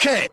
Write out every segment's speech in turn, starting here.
Okay.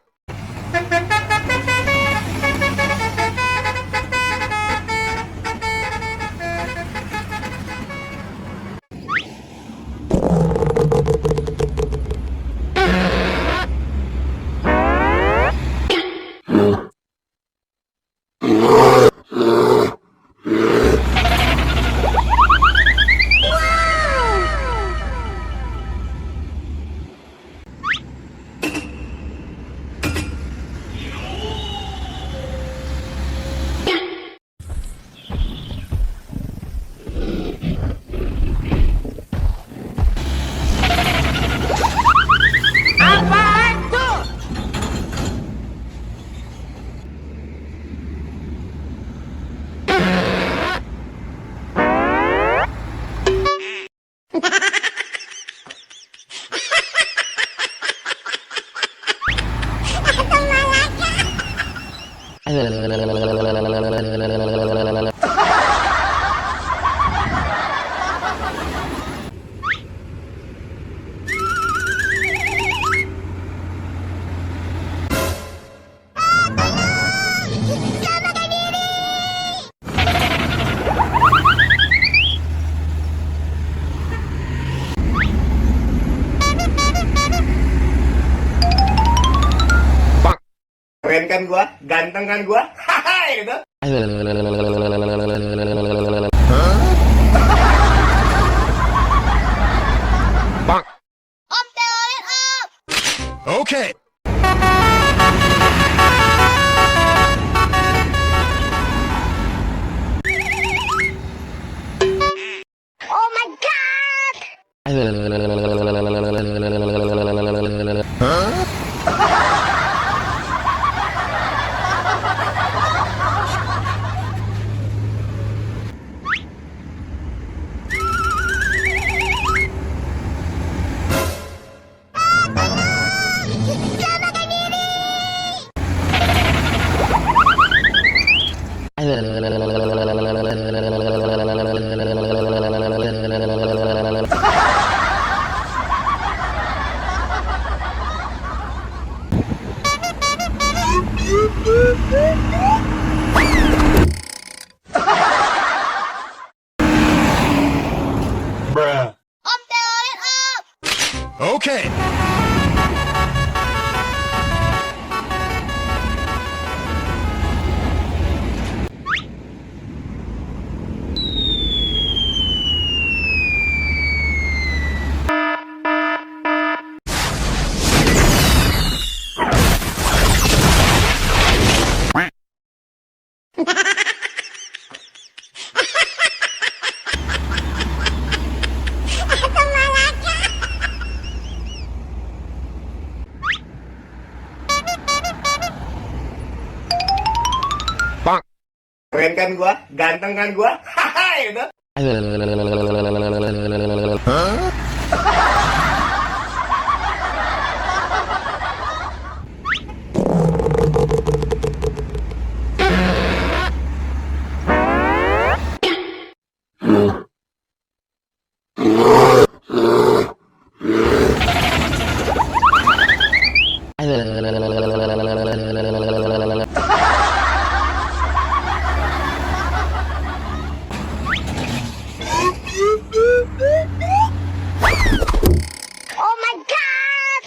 Keren kan gua? Ganteng kan gua? Haha gitu. Bang. Om telolet om. Okay. Oh my god. Bruh. Om telolet om. Okay. Bang. Keren kan gua? Ganteng kan gua? Haha gitu. Oh my god.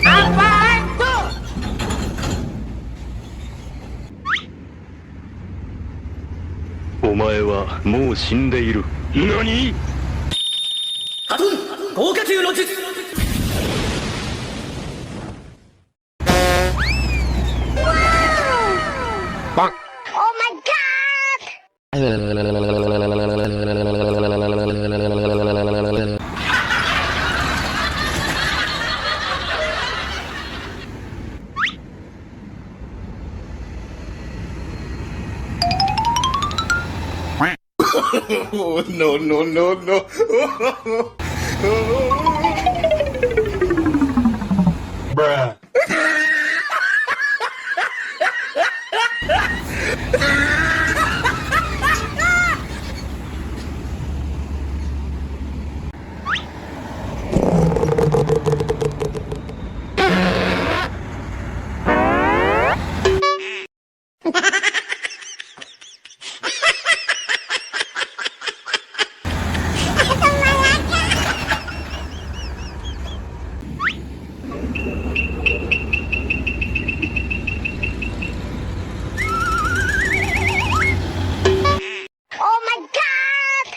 Apaan tuh? お前はもう死んでいる。何？ハトン豪華球の術。Bang. Oh my god. No, no, no, no. Bruh. Oh my god!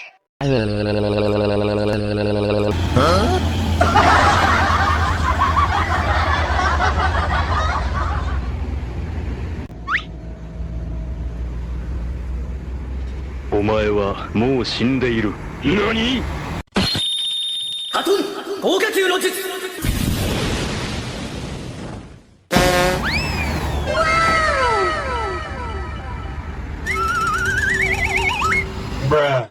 お前はもう死んでいる。何？ハトン豪華球の術 Bruh.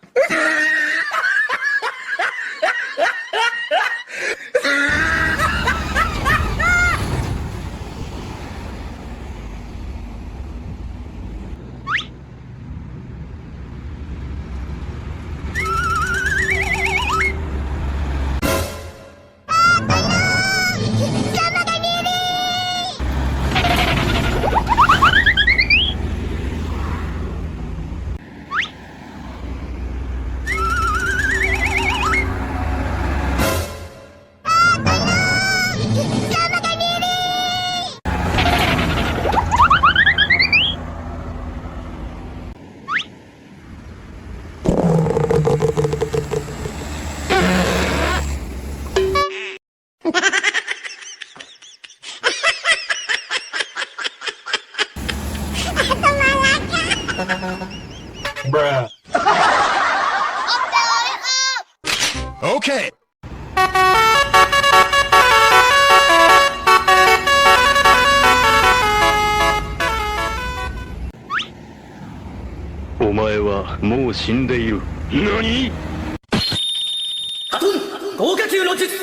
Bruh. Okay. お前はもう死んでいる。何？ハトン豪華球の術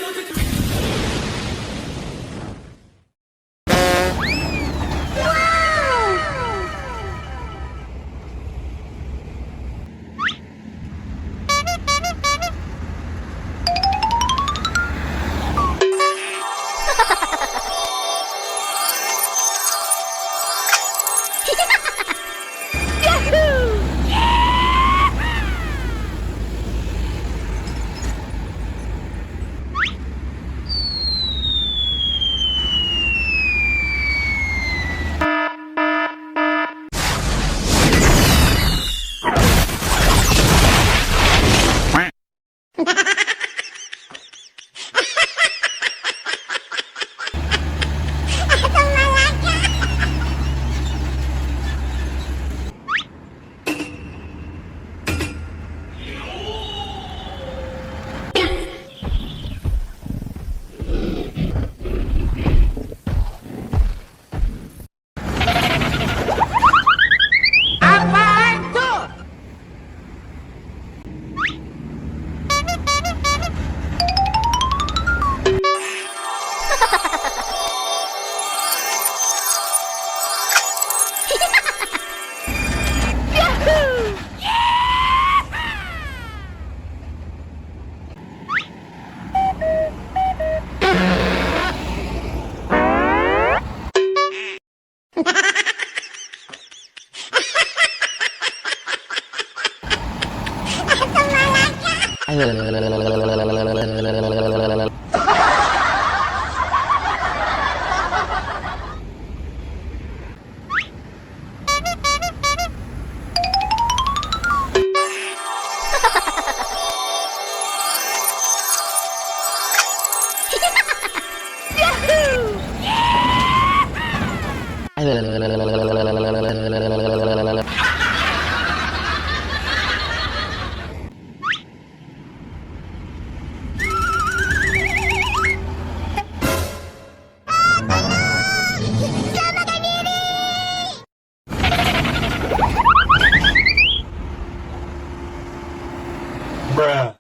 Bruh.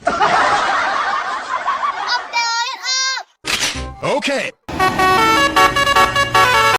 Up, telolet, up! Okay.